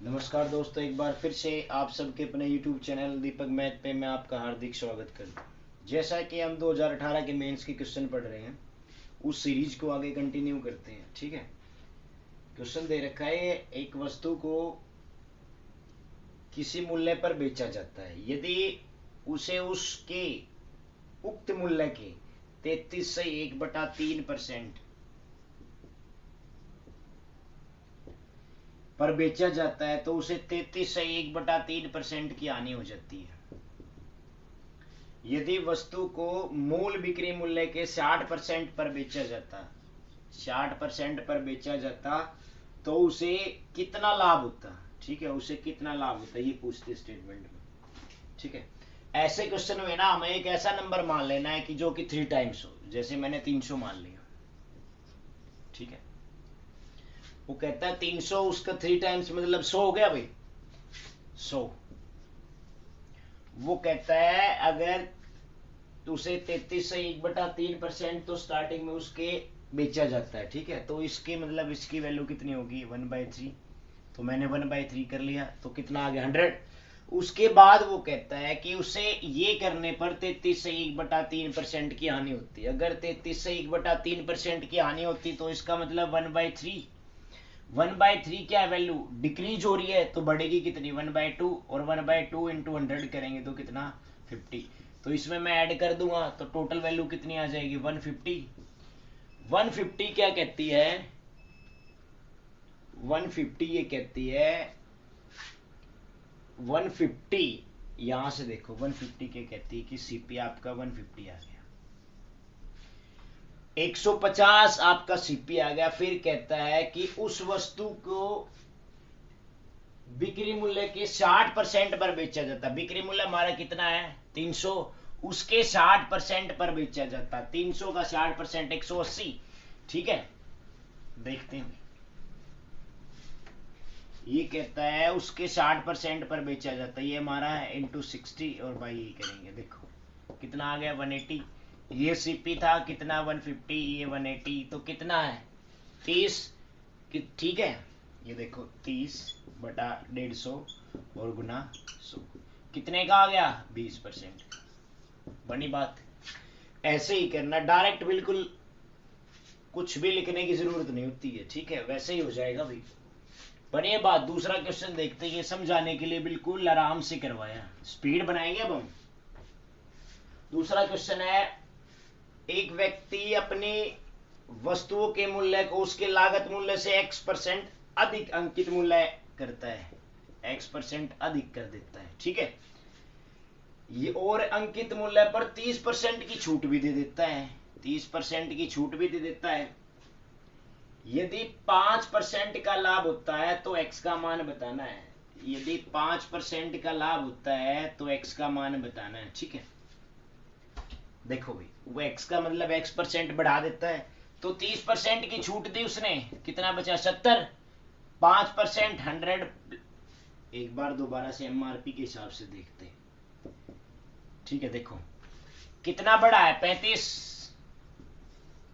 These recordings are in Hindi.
नमस्कार दोस्तों, एक बार फिर से आप सबके अपने YouTube चैनल दीपक मैथ पे मैं आपका हार्दिक स्वागत करता हूँ। जैसा कि हम 2018 के मेंस के क्वेश्चन पढ़ रहे हैं, उस सीरीज को आगे कंटिन्यू करते हैं। ठीक है, क्वेश्चन दे रखा है, एक वस्तु को किसी मूल्य पर बेचा जाता है यदि उसे उसके उक्त मूल्य के 33 से 1/3% पर बेचा जाता है तो उसे 33 से 1/3% की हानि हो जाती है। यदि वस्तु को मूल बिक्री मूल्य के 60% पर बेचा जाता 60% पर बेचा जाता तो उसे कितना लाभ होता। ठीक है, उसे कितना लाभ होता ये पूछते स्टेटमेंट में। ठीक है, ऐसे क्वेश्चन में ना हमें एक ऐसा नंबर मान लेना है कि जो कि 3 टाइम्स हो। जैसे मैंने 300 मान लिया। ठीक है, वो कहता है 300, उसका 3 टाइम्स मतलब 100 हो गया भाई, 100। वो कहता है अगर उसे 33 से 1/3% तो स्टार्टिंग में उसके बेचा जाता है। ठीक है, तो इसके मतलब इसकी वैल्यू कितनी होगी 1/3। तो मैंने 1/3 कर लिया, तो कितना आ गया 100। उसके बाद वो कहता है कि उसे ये करने पर 33 से 1/3% की हानि होती है। अगर 33 से 1/3% की हानि होती तो इसका मतलब 1/3। 1/3 क्या वैल्यू डिक्रीज हो रही है, तो बढ़ेगी कितनी 1/2, और 1/2 इंटू 100 करेंगे तो कितना 50। तो इसमें मैं ऐड कर दूंगा तो टोटल वैल्यू कितनी आ जाएगी 150। 150 क्या कहती है, 150 ये कहती है 150, यहां से देखो 150 क्या कहती है कि सीपी आपका 150 आ गया, 150 आपका सीपी आ गया। फिर कहता है कि उस वस्तु को बिक्री मूल्य के 60% पर बेचा जाता। बिक्री मूल्य हमारा कितना है 300, उसके 60% पर बेचा जाता। 300 का 60% 180। ठीक है, देखते हैं। ये कहता है उसके 60% पर बेचा जाता है, ये हमारा है इंटू 60 और बाई ये करेंगे। देखो कितना आ गया 180। ये सीपी था कितना 150, ये 180, तो कितना है 30। ठीक है, ये देखो 30/150 और गुना 100 कितने का आ गया 20%। बनी बात। ऐसे ही करना, डायरेक्ट बिल्कुल कुछ भी लिखने की जरूरत नहीं होती है। ठीक है, वैसे ही हो जाएगा भाई। बनिए बात। दूसरा क्वेश्चन देखते हैं, ये समझाने के लिए बिल्कुल आराम से करवाया, स्पीड बनाएंगे अब हम। दूसरा क्वेश्चन है, एक व्यक्ति अपनी वस्तुओं के मूल्य को उसके लागत मूल्य से x% अधिक अंकित मूल्य करता है, x% अधिक कर देता है। ठीक है, ये और अंकित मूल्य पर 30% की छूट भी दे देता है, 30% की छूट भी दे देता है। यदि 5% का लाभ होता है तो x का मान बताना है। यदि 5% का लाभ होता है तो x का मान बताना है। ठीक है, देखो भाई वो x का मतलब x% बढ़ा देता है, तो 30% की छूट दी उसने, कितना बचा 70। 5% 100। एक बार दोबारा से एमआरपी के हिसाब से देखते हैं। ठीक है, देखो कितना बड़ा है 35,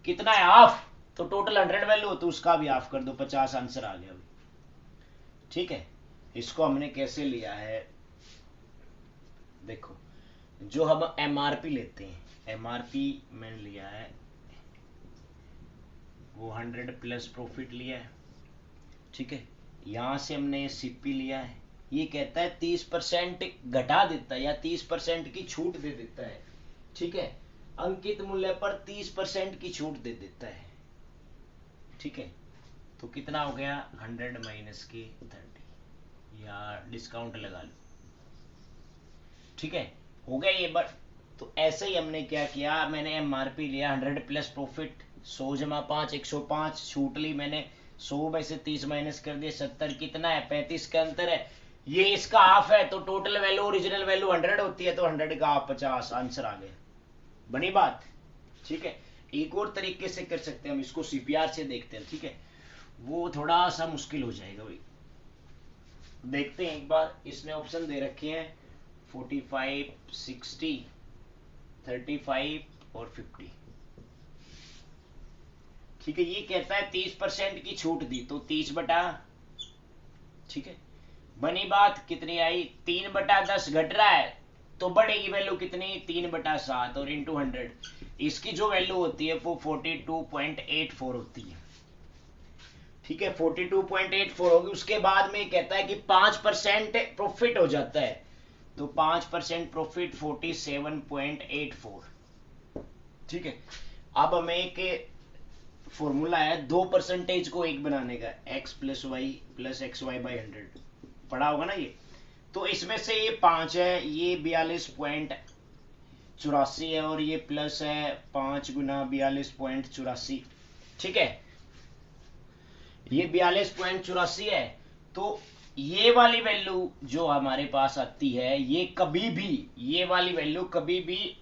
कितना है हाफ, तो टोटल 100 वैल्यू हो तो उसका भी हाफ कर दो, 50 आंसर आ गया भाई। ठीक है, इसको हमने कैसे लिया है, देखो जो हम एमआरपी लेते हैं, एमआरपी मैंने लिया है वो 100 प्लस प्रॉफिट लिया है। ठीक है, यहां से हमने सीपी लिया है, ये कहता है 30% घटा देता है या 30% की छूट दे देता है। ठीक है, अंकित मूल्य पर 30% की छूट दे देता है। ठीक है, तो कितना हो गया 100 माइनस के 30, या डिस्काउंट लगा लो। ठीक है, हो गया ये बट। तो ऐसे ही हमने क्या किया, मैंने एमआरपी लिया 100 प्लस प्रॉफिट, 100 जमा 5 105, छूट ली मैंने 100 में से 30 माइनस कर दिया 70, कितना है 35 का अंतर है, ये इसका हाफ है, तो टोटल वैल्यू ओरिजिनल वैल्यू 100 होती है, तो 100 का हाफ 50, आंसर आ गया। बनी बात। ठीक है, एक और तरीके से कर सकते हैं हम, इसको सीपीआर से देखते हैं। ठीक है, वो थोड़ा सा मुश्किल हो जाएगा भाई। देखते हैं एक बार, इसने ऑप्शन दे रखे हैं 45, 60, 35 और 50। ठीक है, ये कहता है 30% की छूट दी, तो 30 बटा, ठीक है बनी बात, कितनी आई 3/10 घट रहा है तो बढ़ेगी वैल्यू कितनी 3/7 और इंटू 100, इसकी जो वैल्यू होती है वो 42.84 होती है। ठीक है 42.84 होगी। उसके बाद में कहता है कि 5% प्रॉफिट हो जाता है, तो 5% प्रॉफिट 47.84। ठीक है अब हमें एक फॉर्मूला है 2% को एक बनाने का, x plus Y plus X Y by 100, पढ़ा होगा ना ये। तो इसमें से ये 5 है, ये 42.84 है, और ये प्लस है 5 गुना 42.84। ठीक है ये 42.84 है। तो ये वाली वैल्यू जो हमारे पास आती है, ये कभी भी, ये वाली वैल्यू कभी भी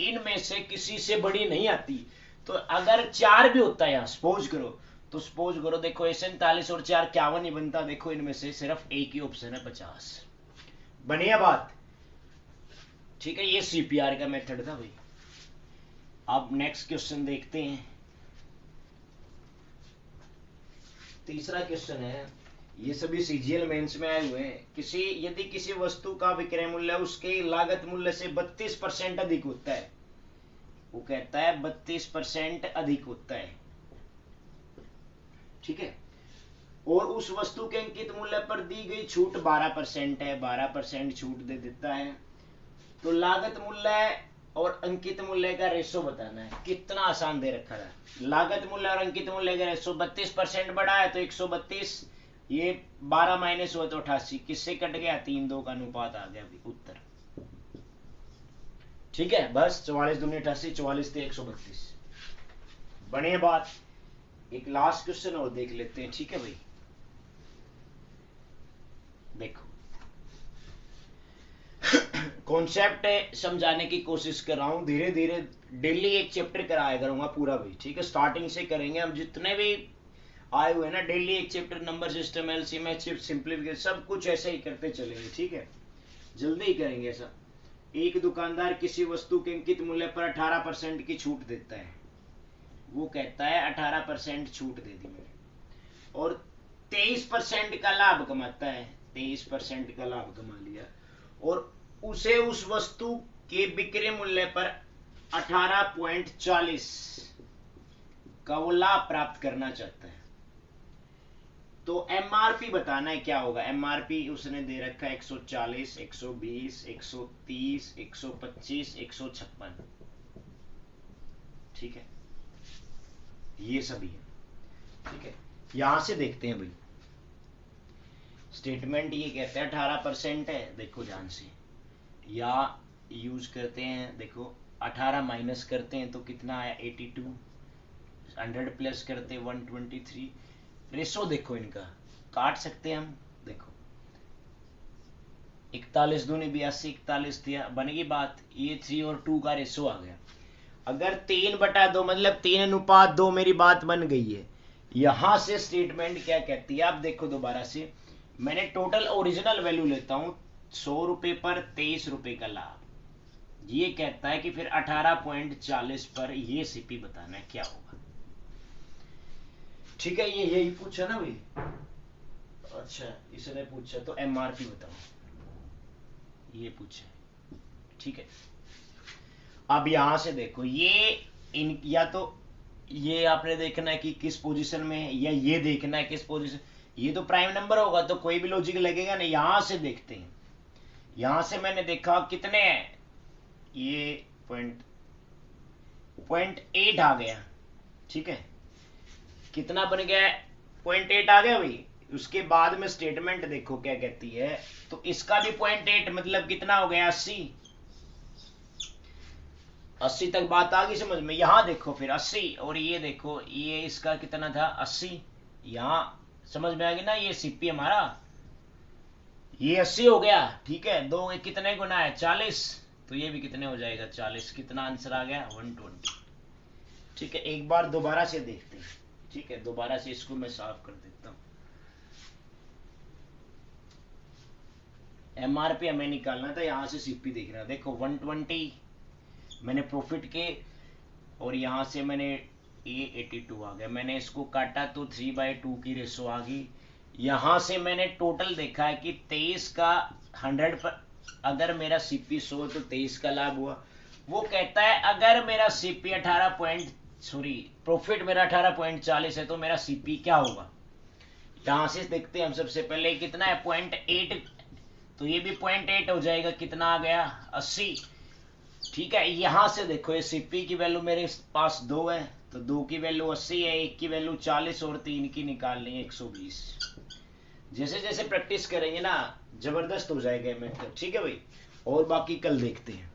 इनमें से किसी से बड़ी नहीं आती। तो अगर 4 भी होता है यहाँ सपोज करो, तो सपोज करो देखो 47 और 4 51 ही बनता, देखो इनमें से सिर्फ एक ही ऑप्शन है 50। बढ़िया बात। ठीक है ये सीपीआर का मेथड था भाई। अब नेक्स्ट क्वेश्चन देखते हैं। तीसरा क्वेश्चन है, ये सभी सीजीएल मेंस में आए हुए हैं। यदि किसी वस्तु का विक्रय मूल्य उसके लागत मूल्य से 32% अधिक होता है, वो कहता है 32% अधिक होता है। ठीक है और उस वस्तु के अंकित मूल्य पर दी गई छूट 12% है, 12% छूट दे देता है, तो लागत मूल्य और अंकित मूल्य का रेशो बताना है। कितना आसान दे रखा है। लागत मूल्य और अंकित मूल्य का रेशो 32% बढ़ा है तो 132, ये 12 माइनस हुआ तो 88, किससे कट गया 3-2 का अनुपात आ गया अभी उत्तर। ठीक है बस 44 दूनी 88, 44 थे 132। बढ़िया बात। एक लास्ट क्वेश्चन और देख लेते हैं। ठीक है भाई देखो कॉन्सेप्ट समझाने की कोशिश कर रहा हूं धीरे धीरे, डेली एक चैप्टर कराया करूंगा पूरा भी। ठीक है स्टार्टिंग से करेंगे हम, जितने भी आए हुए ना डेली एक chapter, number system, LCM, HCF, simplification, सब कुछ ऐसे ही करते चलेंगे। ठीक है जल्दी ही करेंगे ऐसा। एक दुकानदार किसी वस्तु के अंकित मूल्य पर 18% की छूट देता है, वो कहता है 18% छूट दे दी मैंने, और 23% का लाभ कमाता है, 23% का लाभ कमा लिया, और उसे उस वस्तु के बिक्री मूल्य पर 18.40 का वो लाभ प्राप्त करना चाहता है। तो एमआरपी बताना है क्या होगा। एमआरपी उसने दे रखा है 140, 120, 130, 125, 156। ठीक है ये सभी है। ठीक है यहां से देखते हैं भाई, स्टेटमेंट ये कहते हैं 18% है, देखो ध्यान से, या यूज करते हैं, देखो 18 माइनस करते हैं तो कितना आया 82, 100 प्लस करते हैं 123। रेशो देखो इनका काट सकते हैं हम, देखो 41 दूनी 82, 41 दिया, बनेगी बात, ये 3 और 2 का रेशो आ गया। अगर 3/2 मतलब 3:2 मेरी बात बन गई है। यहां से स्टेटमेंट क्या कहती है आप देखो दोबारा से, मैंने टोटल ओरिजिनल वैल्यू लेता हूं 100 रुपए पर 23 रुपए का लाभ। ये कहता है कि फिर 18.40 पर ये सीपी बताना है क्या होगा। ठीक है ये यही पूछा ना भाई। अच्छा इसने पूछा तो एमआरपी बताओ, ये पूछा। ठीक है अब यहां से देखो ये इन, या तो ये आपने देखना है कि किस पोजीशन में है, या ये देखना है किस पोजीशन, ये तो प्राइम नंबर होगा तो कोई भी लॉजिक लगेगा नहीं। यहां से देखते हैं, यहां से मैंने देखा कितने हैं, ये पॉइंट 8 आ गया। ठीक है कितना बन गया 0.8 आ गया भाई। उसके बाद में स्टेटमेंट देखो क्या कहती है, तो इसका भी 0.8 मतलब कितना हो गया 80। 80 तक बात आ गई समझ में। यहां देखो फिर 80, और ये देखो ये इसका कितना था 80, यहां समझ में आ गई ना, ये सीपी हमारा ये 80 हो गया। ठीक है दो कितने गुना है 40, तो ये भी कितने हो जाएगा 40, कितना आंसर आ गया 120। ठीक है एक बार दोबारा से देखते हैं। ठीक है दोबारा से इसको मैं साफ कर देता हूं। एमआरपी हमें निकालना था, यहां से सीपी देख रहा देखो 120 मैंने प्रॉफिट के, और यहां से मैंने ये 82 आ गया, मैंने इसको काटा तो 3/2 की रेशो आ गई, यहां से मैंने टोटल देखा है कि 23 का 100 पर, अगर मेरा सीपी 100 तो 23 का लाभ हुआ। वो कहता है अगर मेरा सीपी 18 पॉइंट सॉरी प्रॉफिट मेरा 18.40 है तो मेरा सीपी क्या होगा। यहां से देखते हैं हम सबसे पहले कितना है 0.8, तो ये भी 0.8 हो जाएगा, कितना आ गया 80। ठीक है, यहां से देखो ये सीपी की वैल्यू मेरे पास 2 है तो 2 की वैल्यू 80 है, 1 की वैल्यू 40 और 3 की निकालनी है 120। जैसे जैसे प्रैक्टिस करेंगे ना जबरदस्त हो जाएगा मेथड। ठीक है भाई, और बाकी कल देखते हैं।